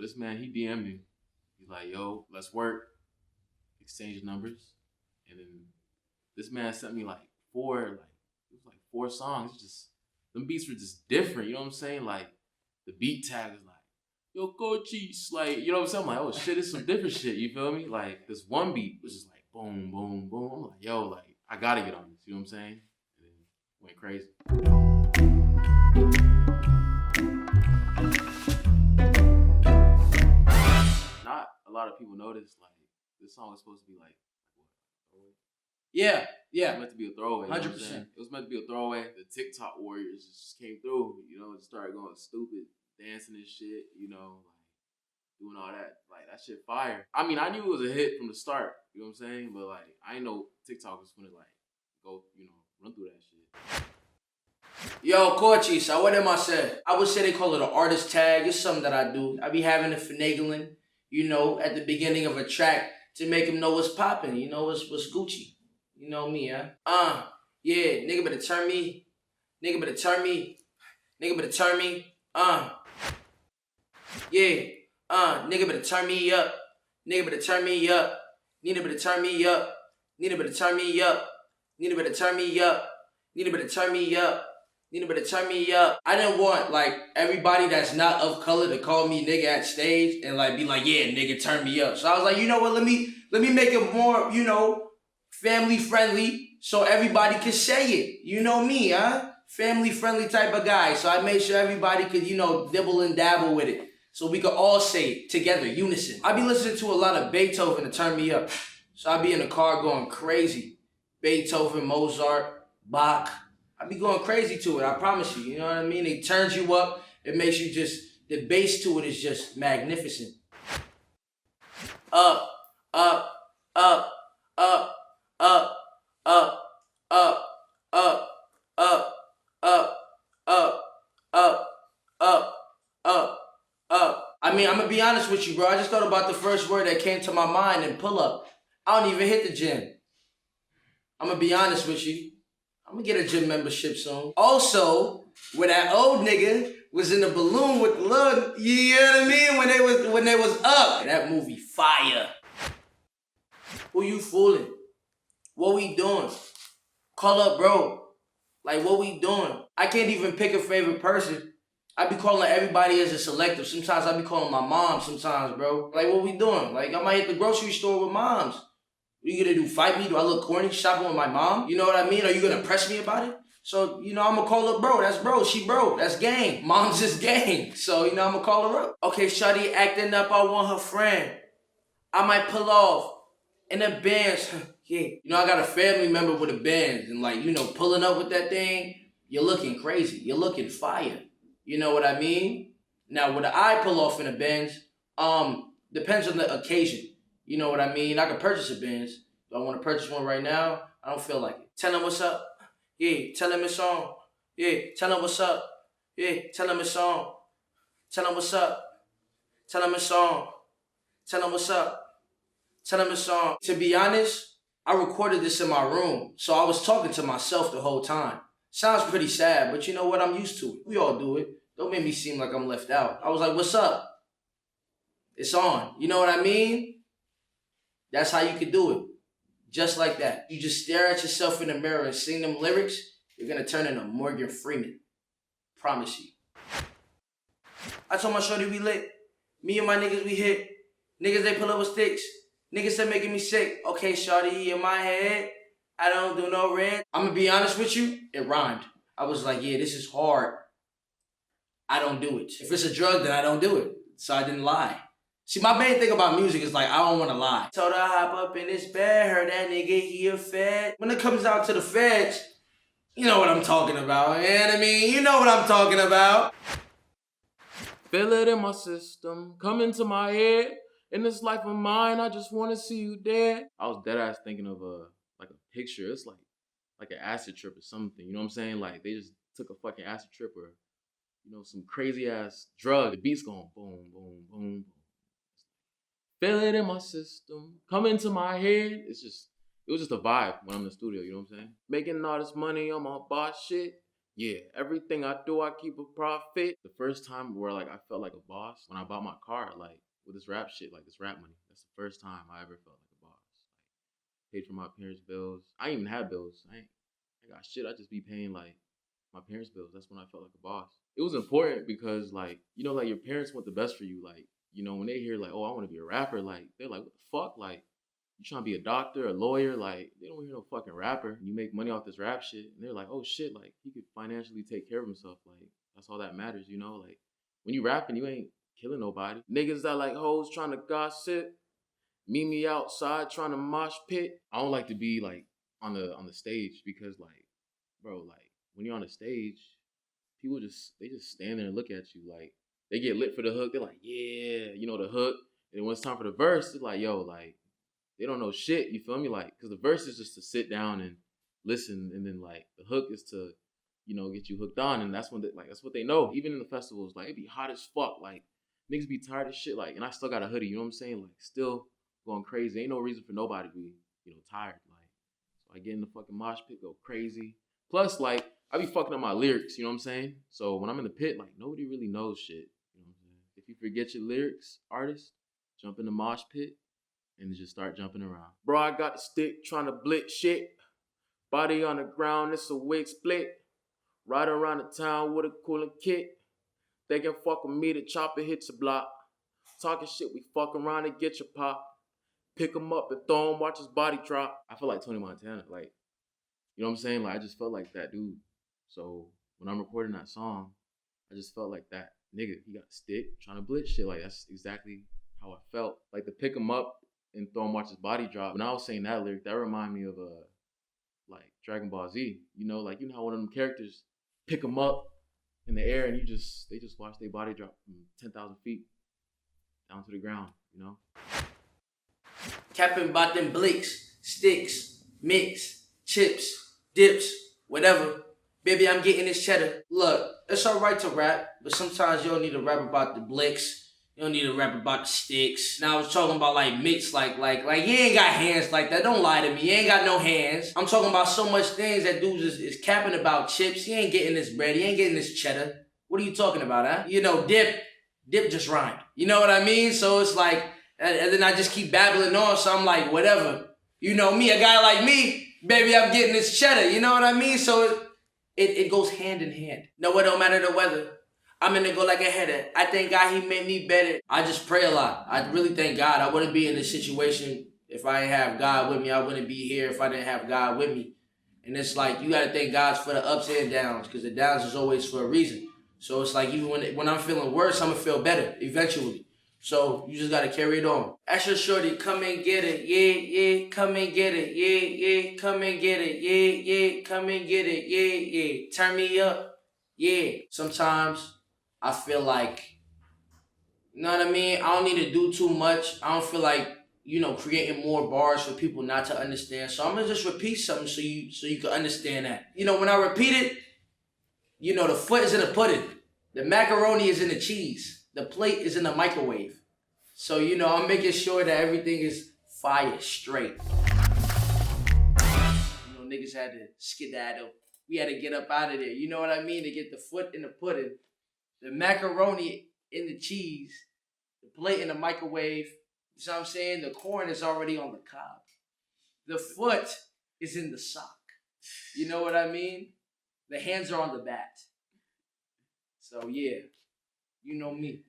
this man, he DM'd me. He's like, yo, let's work. Exchange numbers. And then this man sent me like four songs. It's just, them beats were just different, you know what I'm saying? Like, the beat tag is like, yo, Cochise, like, you know what I'm saying? I'm like, oh shit, it's some different shit, you feel me? Like, this one beat was just like, boom, boom, boom. I'm like, yo, like, I gotta get on this, you know what I'm saying? And then went crazy. Not a lot of people notice, like, this song was supposed to be like, what, throwaway? Yeah. It was meant to be a throwaway. 100%. You know what I'm saying? It was meant to be a throwaway. The TikTok warriors just came through, you know, just started going stupid, dancing and shit, you know, like doing all that. Like, that shit fire. I mean, I knew it was a hit from the start, you know what I'm saying? But like, I didn't know TikTok was gonna like go, you know, run through that shit. Yo, Cochise, what am I saying? I would say they call it an artist tag. It's something that I do. I be having it finagling, you know, at the beginning of a track to make them know what's popping, you know, what's Gucci. You know me, huh? Yeah, nigga better turn me. Nigga better turn me. Nigga better turn me. Yeah, nigga better turn me up. Nigga better turn me up. Nigga better turn me up. Nigga better turn me up. Nigga better turn me up. Nigga better turn me up. Nigga better turn me up. I didn't want like everybody that's not of color to call me nigga at stage and like be like, yeah, nigga, turn me up. So I was like, you know what? Let me make it more, you know, family friendly, so everybody can say it. You know me, huh? Family friendly type of guy. So I made sure everybody could, you know, dibble and dabble with it. So we could all say it together, unison. I be listening to a lot of Beethoven to turn me up. So I be in the car going crazy. Beethoven, Mozart, Bach. I be going crazy to it, I promise you. You know what I mean? It turns you up. It makes you just, the bass to it is just magnificent. Up, up, up, up, up, up, up, up, up, up, up, up, up, up. I mean, I'm gonna be honest with you, bro. I just thought about the first word that came to my mind and pull up. I don't even hit the gym. I'm gonna be honest with you. I'm gonna get a gym membership soon. Also, when that old nigga was in the balloon with the little, you know what I mean? When they was up. That movie fire. Who you fooling? What we doing? Call up, bro. Like, what we doing? I can't even pick a favorite person. I be calling everybody as a selective. Sometimes I be calling my mom sometimes, bro. Like, what we doing? Like, I might hit the grocery store with moms. What are you gonna do, fight me? Do I look corny shopping with my mom? You know what I mean? Are you gonna press me about it? So, you know, I'm gonna call her bro. That's bro. She bro. That's gang. Mom's just gang. So, you know, I'm gonna call her up. Okay, shawty acting up. I want her friend. I might pull off in the bands. Yeah. You know, I got a family member with a band. And like, you know, pulling up with that thing, you're looking crazy. You're looking fire. You know what I mean? Now, would I pull off in a Benz? Depends on the occasion. You know what I mean? I could purchase a Benz. Do I want to purchase one right now? I don't feel like it. Tell him what's up. Yeah, tell him it's on. Yeah, tell him what's up. Yeah, tell him it's on. Tell him what's up. Tell him it's on. Tell him what's up. Tell him it's on. To be honest, I recorded this in my room, so I was talking to myself the whole time. Sounds pretty sad, but you know what? I'm used to it. We all do it. Don't make me seem like I'm left out. I was like, what's up? It's on. You know what I mean? That's how you can do it. Just like that. You just stare at yourself in the mirror and sing them lyrics, you're gonna turn into Morgan Freeman. Promise you. I told my shorty we lit. Me and my niggas, we hit. Niggas, they pull up with sticks. Niggas said making me sick. Okay, shorty, in my head, I don't do no red. I'm gonna be honest with you, it rhymed. I was like, yeah, this is hard. I don't do it. If it's a drug, then I don't do it. So I didn't lie. See, my main thing about music is like, I don't want to lie. Told her I hop up in this bed, heard that nigga he a fed. When it comes down to the feds, you know what I'm talking about, you know what I mean? You know what I'm talking about. Feel it in my system, come into my head. In this life of mine, I just want to see you dead. I was dead ass thinking of a picture. It's like an acid trip or something. You know what I'm saying? Like they just took a fucking acid trip or, you know, some crazy ass drug. The beat's going boom, boom, boom, boom. Feel it in my system, come into my head. It was just a vibe when I'm in the studio, you know what I'm saying? Making all this money on my boss shit. Yeah, everything I do, I keep a profit. The first time where like I felt like a boss when I bought my car, like with this rap shit, like this rap money. That's the first time I ever felt like a boss. Like paid for my parents' bills. I ain't even have bills. I got shit. I just be paying like my parents' bills. That's when I felt like a boss. It was important because like like your parents want the best for you. Like when they hear like, oh, I want to be a rapper, like they're like, what the fuck, like. You trying to be a doctor, a lawyer, like they don't hear no fucking rapper. You make money off this rap shit, and they're like, oh shit, like he could financially take care of himself. Like that's all that matters, Like when you rapping, you ain't killing nobody. Niggas that like hoes trying to gossip, meet me outside trying to mosh pit. I don't like to be like on the stage because like, bro, like when you're on the stage, people they just stand there and look at you like they get lit for the hook. They're like, yeah, the hook. And then when it's time for the verse, it's like, yo, like they don't know shit. You feel me? Like, because the verse is just to sit down and listen, and then like the hook is to, get you hooked on, and that's when that's what they know. Even in the festivals, like it be hot as fuck. Like niggas be tired of shit. Like, and I still got a hoodie. You know what I'm saying? Like, still going crazy. Ain't no reason for nobody to be, tired. Like, so I get in the fucking mosh pit, go crazy. Plus, like, I be fucking up my lyrics. You know what I'm saying? So when I'm in the pit, like nobody really knows shit. You know what I'm saying? If you forget your lyrics, artist, jump in the mosh pit and just start jumping around. Bro, I got the stick trying to blitz shit. Body on the ground, it's a wig split. Ride around the town with a cooling kit. They can fuck with me, the chopper hits a block. Talking shit, we fuck around and get your pop. Pick him up and throw him, watch his body drop. I feel like Tony Montana, like, you know what I'm saying? Like, I just felt like that dude. So when I'm recording that song, I just felt like that nigga. He got a stick trying to blitz shit. Like, that's exactly how I felt. Like, to pick him up and throw him, watch his body drop. When I was saying that lyric, that reminded me of like Dragon Ball Z. Like how one of them characters pick him up in the air and they just watch their body drop from 10,000 feet down to the ground. Capping about them blicks, sticks, mix, chips, dips, whatever. Baby, I'm getting this cheddar. Look, it's alright to rap, but sometimes you don't need to rap about the blicks. You don't need to rap about the sticks. Now I was talking about like mix, like you ain't got hands like that. Don't lie to me. You ain't got no hands. I'm talking about so much things that dudes is capping about chips. He ain't getting this bread. He ain't getting this cheddar. What are you talking about, huh? Dip just rhymed. You know what I mean? So it's like, and then I just keep babbling on. So I'm like, whatever. You know me, a guy like me, baby, I'm getting this cheddar. You know what I mean? So it goes hand in hand. No, it don't matter the weather. I'm in to go like a header. I thank God he made me better. I just pray a lot. I really thank God. I wouldn't be in this situation if I didn't have God with me. I wouldn't be here if I didn't have God with me. And it's like, you got to thank God for the ups and downs, because the downs is always for a reason. So it's like, even when I'm feeling worse, I'm going to feel better eventually. So you just got to carry it on. Asher Shorty, come and get it. Yeah, yeah, come and get it. Yeah, yeah, come and get it. Yeah, yeah, come and get it. Yeah, yeah, turn me up. Yeah, sometimes I feel like, you know what I mean? I don't need to do too much. I don't feel like, creating more bars for people not to understand. So I'm gonna just repeat something so you can understand that. When I repeat it, the foot is in the pudding. The macaroni is in the cheese. The plate is in the microwave. So, I'm making sure that everything is fire straight. Niggas had to skedaddle. We had to get up out of there. You know what I mean? To get the foot in the pudding, the macaroni in the cheese, the plate in the microwave. You know what I'm saying? The corn is already on the cob. The foot is in the sock. You know what I mean? The hands are on the bat. So yeah, you know me.